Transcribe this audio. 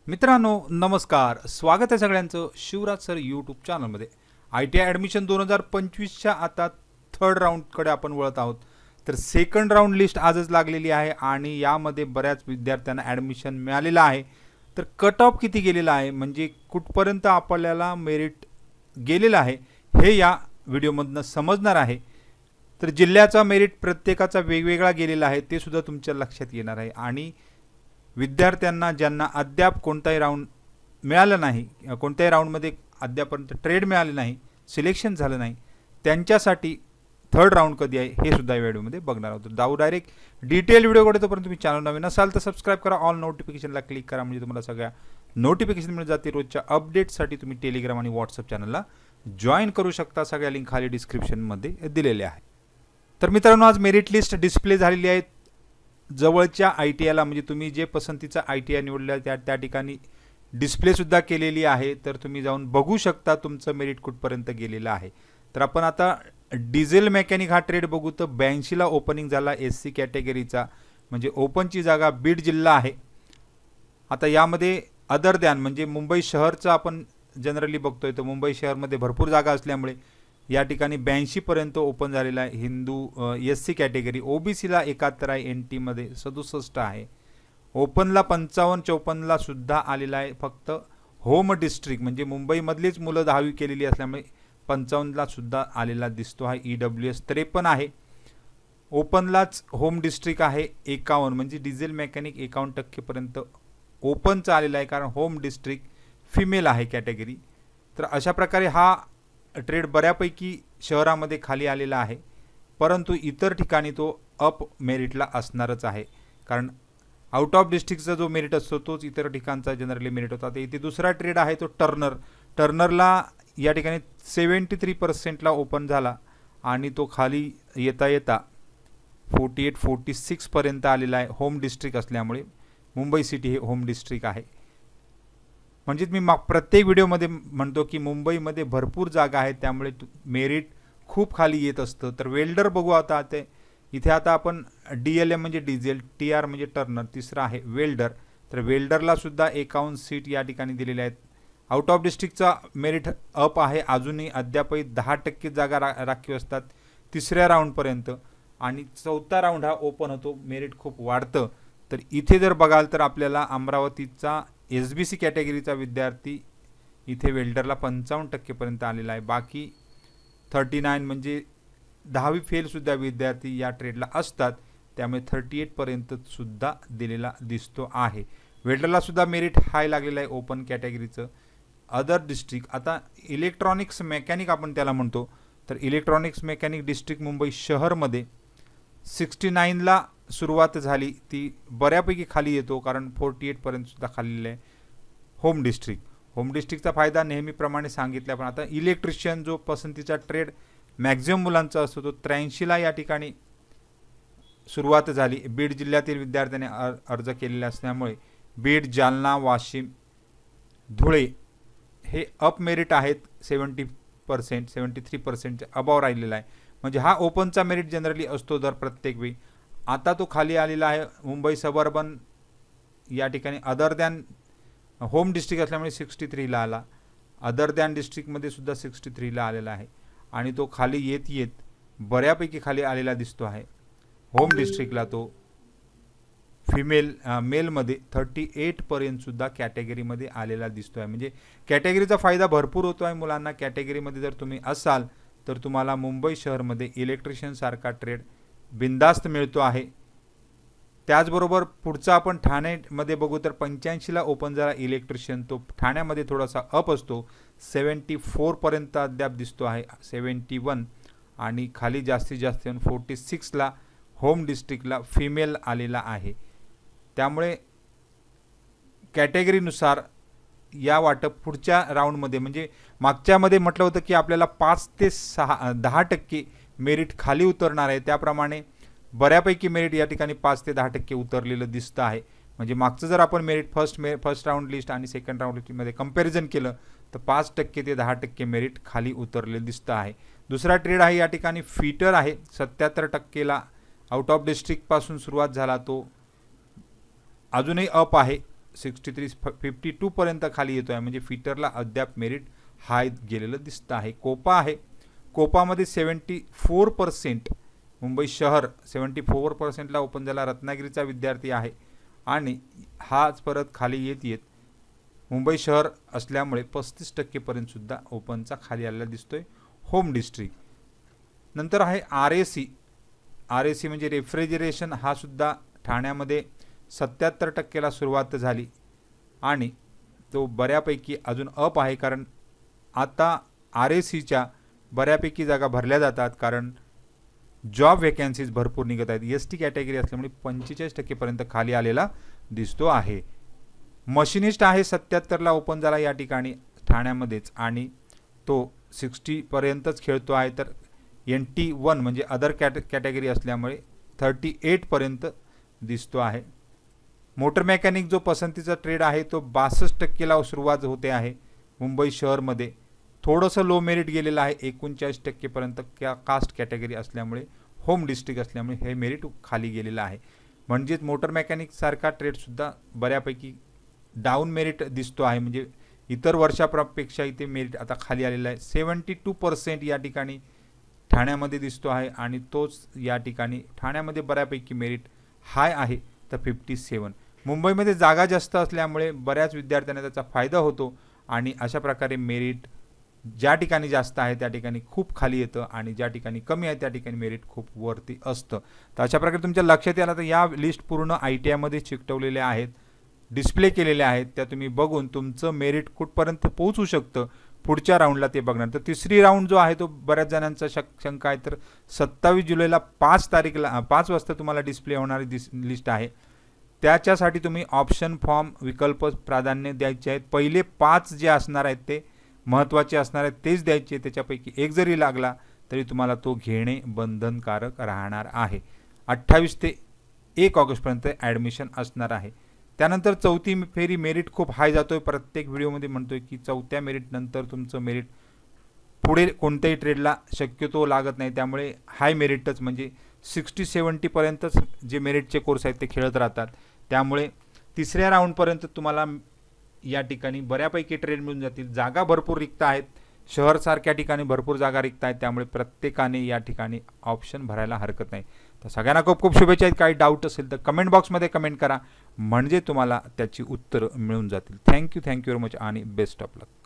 मित्रांनो नमस्कार, स्वागत आहे सगळ्यांचं शिवराज सर यूट्यूब चॅनलमध्ये. ITI ॲडमिशन 2025च्या आता थर्ड राऊंडकडे आपण वळत आहोत. तर सेकंड राऊंड लिस्ट आजच लागलेली आहे आणि यामध्ये बऱ्याच विद्यार्थ्यांना ॲडमिशन मिळालेलं आहे. तर कट ऑफ किती गेलेला आहे, म्हणजे कुठपर्यंत आपल्याला मेरिट गेलेलं आहे हे या व्हिडिओमधनं समजणार आहे. तर जिल्ह्याचा मेरिट प्रत्येकाचा वेगवेगळा गेलेला आहे ते सुद्धा तुमच्या लक्षात येणार आहे. आणि विद्यार्थ्यांना ज्यांना अद्याप कोणताही राऊंड मिळालं नाही, कोणत्याही राऊंडमध्ये अद्यापर्यंत ट्रेड मिळाले नाही, सिलेक्शन झालं नाही, त्यांच्यासाठी थर्ड राऊंड कधी आहे हे सुद्धा या व्हिडिओमध्ये बघणार आहोत. जाऊ डायरेक्ट डिटेल व्हिडिओकडे. तोपर्यंत तुम्ही चॅनल नवीन असाल तर सबस्क्राईब करा, ऑल नोटिफिकेशनला क्लिक करा, म्हणजे तुम्हाला सगळ्या नोटिफिकेशन मिळत जातील. रोजच्या अपडेटसाठी तुम्ही टेलिग्राम आणि व्हॉट्सअप चॅनलला जॉईन करू शकता. सगळ्या लिंक खाली डिस्क्रिप्शनमध्ये दिलेल्या आहे. तर मित्रांनो, आज मेरिट लिस्ट डिस्प्ले झालेली आहे. जवळच्या ITIला म्हणजे तुम्ही जे पसंतीचा ITI निवडला त्या ठिकाणी डिस्प्लेसुद्धा केलेली आहे. तर तुम्ही जाऊन बघू शकता तुमचं मेरिट कुठपर्यंत गेलेलं आहे. तर आपण आता डिझेल मेकॅनिक हा ट्रेड बघू. तर 82ला ओपनिंग झाला SC कॅटेगरीचा, म्हणजे ओपनची जागा बीड जिल्हा आहे. आता यामध्ये अदर दॅन म्हणजे मुंबई शहरचं आपण जनरली बघतोय, तर मुंबई शहरमध्ये भरपूर जागा असल्यामुळे या ठिकाणी 82पर्यंत ओपन झालेला आहे. हिंदू SC कॅटेगरी, OBCला 71 आहे, NTमध्ये 67 आहे, ओपनला 55-54ला सुद्धा आलेला आहे. फक्त होम डिस्ट्रिक्ट म्हणजे मुंबईमधलीच मुलं 10वी केलेली असल्यामुळे 55ला सुद्धा आलेला दिसतो आहे. EWS 53 आहे. ओपनलाच होम डिस्ट्रिक्ट आहे 51, म्हणजे डिझेल मेकॅनिक 51% ओपनचा आलेला आहे, कारण होम डिस्ट्रिक्ट फिमेल आहे कॅटेगरी. तर अशा प्रकारे हा ट्रेड बऱ्यापैकी शहरामध्ये खाली आलेला आहे, परंतु इतर ठिकाणी तो अप मेरिटला असणारच आहे, कारण आउट ऑफ डिस्ट्रिक्टचा जो मेरिट असतो तोच इतर ठिकाणचा जनरली मेरिट होता. इथे दुसरा ट्रेड आहे तो टर्नरला या ठिकाणी 73%ला ओपन झाला आणि तो खाली येता येता 48-46पर्यंत आलेला आहे. होम डिस्ट्रिक्ट असल्यामुळे मुंबई सिटी हे होम डिस्ट्रिक्ट आहे. म्हणजे मी प्रत्येक व्हिडिओमध्ये म्हणतो की मुंबईमध्ये भरपूर जागा आहेत, त्यामुळे मेरिट खूप खाली येत असतं. तर वेल्डर बघू आता. इथे आता आपण DLM म्हणजे डिझेल, TR म्हणजे टर्नर, तिसरा आहे वेल्डर. तर वेल्डरला सुद्धा 51 सीट या ठिकाणी दिलेल्या आहेत. आउट ऑफ डिस्ट्रिक्टचा मेरिट अप आहे, अजूनही अद्यापही 10% जागा राखीव असतात तिसऱ्या राऊंडपर्यंत, आणि चौथा राऊंड हा ओपन होतो, मेरिट खूप वाढतं. तर इथे जर बघाल तर आपल्याला अमरावतीचा SBC कॅटेगरीचा विद्यार्थी इथे वेल्डरला 55%पर्यंत आलेला आहे. बाकी 39 म्हणजे 10वी फेलसुद्धा विद्यार्थी या ट्रेडला असतात, त्यामुळे 38पर्यंत सुद्धा दिलेला दिसतो आहे. वेल्डरला सुद्धा मेरिट हाय लागलेलं आहे ओपन कॅटेगरीचं. अदर डिस्ट्रिक्ट आता इलेक्ट्रॉनिक्स मेकॅनिक आपण त्याला म्हणतो, तर इलेक्ट्रॉनिक्स मेकॅनिक डिस्ट्रिक्ट मुंबई शहरमध्ये 69ला सुरुवात झाली, ती बऱ्यापैकी खाली येतो, कारण 48पर्यंत सुद्धा खाली आहे. होम डिस्ट्रिक्टचा फायदा नेहमीप्रमाणे सांगितला, पण आता इलेक्ट्रिशियन जो पसंतीचा ट्रेड मॅक्झिमम मुलांचा असतो तो 83ला या ठिकाणी सुरुवात झाली. बीड जिल्ह्यातील विद्यार्थ्यांनी अर्ज केलेले असल्यामुळे बीड, जालना, वाशिम, धुळे हे अप मेरिट आहेत. 73% अबाव राहिलेला आहे, म्हणजे हा ओपनचा मेरिट जनरली असतो दर प्रत्येक वेळी. आता तो खाली आलेला आहे. मुंबई सबर्बन या ठिकाणी अदर दॅन होम डिस्ट्रिक्ट असल्यामुळे 63ला आला. अदर दॅन डिस्ट्रिक्टमध्ये सुद्धा 63ला आलेला आहे, आणि तो खाली येत बऱ्यापैकी खाली आलेला दिसतो आहे. होम डिस्ट्रिक्टला तो मेलमध्ये 38पर्यंत सुद्धा कॅटेगरीमध्ये आलेला दिसतो आहे. म्हणजे कॅटेगरीचा फायदा भरपूर होतो आहे मुलांना. कॅटेगरीमध्ये जर तुम्ही असाल तर तुम्हाला मुंबई शहरमध्ये इलेक्ट्रिशियन सारखा ट्रेड बिंदास्त मिळतो आहे. त्याचबरोबर पुढचा आपण ठाण्यामध्ये बघू, तर 85ला ओपन झाला इलेक्ट्रिशियन, तो ठाण्यामध्ये थोडासा अप असतो, 74पर्यंत अद्याप दिसतो आहे, 71, आणि खाली जास्तीत जास्त 46ला होम डिस्ट्रिक्टला फिमेल आलेला आहे. त्यामुळे कॅटेगरीनुसार या वाटप पुढच्या राऊंडमध्ये, म्हणजे मागच्यामध्ये म्हटलं होतं की आपल्याला 5 ते 10% मेरिट खाली उतरणार आहे, त्याप्रमाणे बऱ्यापैकी मेरिट या ठिकाणी 5 ते 10% उतरलेलं दिसतं आहे. म्हणजे मागचं जर आपण मेरिट फर्स्ट राऊंड लिस्ट आणि सेकंड राऊंड लिस्टमध्ये कंपॅरिझन केलं तर 5% ते 10% मेरिट खाली उतरलेलं दिसतं आहे. दुसरा ट्रेड आहे या ठिकाणी फिटर आहे. 77%ला आउट ऑफ डिस्ट्रिक्टपासून सुरुवात झाला, तो अजूनही अप आहे. 52पर्यंत खाली येतो आहे, म्हणजे फिटरला अद्याप मेरिट हाय गेलेलं दिसतं आहे. कोपा आहे, कोपामध्ये 74%, मुंबई शहर 74%ला ओपन झाला. रत्नागिरीचा विद्यार्थी आहे आणि हाच परत खाली येत मुंबई शहर असल्यामुळे 35% सुद्धा ओपनचा खाली आलेला दिसतोय. होम डिस्ट्रिक्ट नंतर आहे RAC म्हणजे रेफ्रिजरेशन, हा सुद्धा ठाण्यामध्ये 77%ला सुरुवात झाली आणि तो बऱ्यापैकी अजून अप आहे, कारण आता RACच्या बऱ्यापैकी जागा भरल्या जातात, कारण जॉब व्हॅकन्सीज भरपूर निघत आहेत. ST कॅटेगरी असल्यामुळे 45% खाली आलेला दिसतो आहे. मशिनिस्ट आहे 77ला ओपन झाला या ठिकाणी ठाण्यामध्येच आणि तो 60पर्यंतच खेळतो आहे. तर NT1 म्हणजे अदर कॅटेगरी असल्यामुळे 38पर्यंत दिसतो आहे. मोटर मेकॅनिक जो पसंतीचा ट्रेड आहे तो 62%ला सुरुवात होते आहे. मुंबई शहरमध्ये थोडंसं लो मेरिट गेलेलं आहे, 39%पर्यंत कास्ट कॅटेगरी असल्यामुळे, होम डिस्ट्रिक्ट असल्यामुळे हे मेरिट खाली गेलेलं आहे. म्हणजेच मोटर मेकॅनिक सारखा ट्रेडसुद्धा बऱ्यापैकी डाऊन मेरिट दिसतो आहे, म्हणजे इतर वर्षापेक्षा इथे मेरिट आता खाली आलेला आहे. 72% या ठिकाणी ठाण्यामध्ये दिसतो आहे आणि तोच या ठिकाणी ठाण्यामध्ये बऱ्यापैकी मेरिट हाय आहे, तर 57. मुंबईमध्ये जागा जास्त असल्यामुळे बऱ्याच विद्यार्थ्यांना त्याचा फायदा होतो आणि अशा प्रकारे मेरिट ज्या ठिकाणी जास्त आहे त्या ठिकाणी खूप खाली येतं आणि ज्या ठिकाणी कमी आहे त्या ठिकाणी मेरिट खूप वरती असतं. तर अशा प्रकारे तुमच्या लक्षात आलं तर या लिस्ट पूर्ण ITIमध्ये चिकटवलेल्या आहेत, डिस्प्ले केलेल्या आहेत. त्या तुम्ही बघून तुमचं मेरिट कुठपर्यंत पोहोचू शकतं पुढच्या राऊंडला ते बघणार. तर तिसरी राऊंड जो आहे तो बऱ्याच जणांचा शंका आहे, तर 27 जुलैला 5 वाजता तुम्हाला डिस्प्ले होणारी लिस्ट आहे. त्याच्यासाठी तुम्ही ऑप्शन फॉर्म विकल्प प्राधान्य द्यायचे आहेत. पहिले 5 जे असणार आहेत ते महत्त्वाचे असणार आहेत तेच द्यायचे. त्याच्यापैकी एक जरी लागला तरी तुम्हाला तो घेणे बंधनकारक राहणार आहे. 28 ते 1 ऑगस्टपर्यंत ॲडमिशन असणार आहे. त्यानंतर चौथी फेरी मेरिट खूप हाय जातोय. प्रत्येक व्हिडिओमध्ये म्हणतोय की चौथ्या मेरिट नंतर तुमचं मेरिट पुढे कोणत्याही ट्रेडला शक्यतो लागत नाही, त्यामुळे हाय मेरिटच म्हणजे 60-70पर्यंतच जे मेरिटचे कोर्स आहेत ते खेळत राहतात. त्यामुळे तिसऱ्या राऊंडपर्यंत तुम्हाला या ठिकाणी बऱ्यापैकी ट्रेड मिळून जातील. जागा भरपूर रिक्त आहेत, शहरसारख्या ठिकाणी भरपूर जागा रिक्त आहेत, त्यामुळे प्रत्येकाने या ठिकाणी ऑप्शन भरायला हरकत नाही. तर सगळ्यांना खूप खूप शुभेच्छा आहेत. काही डाऊट असेल तर कमेंट बॉक्समध्ये कमेंट करा, म्हणजे तुम्हाला त्याची उत्तरं मिळून जातील. थँक्यू व्हेरी मच आणि बेस्ट ऑफ लक.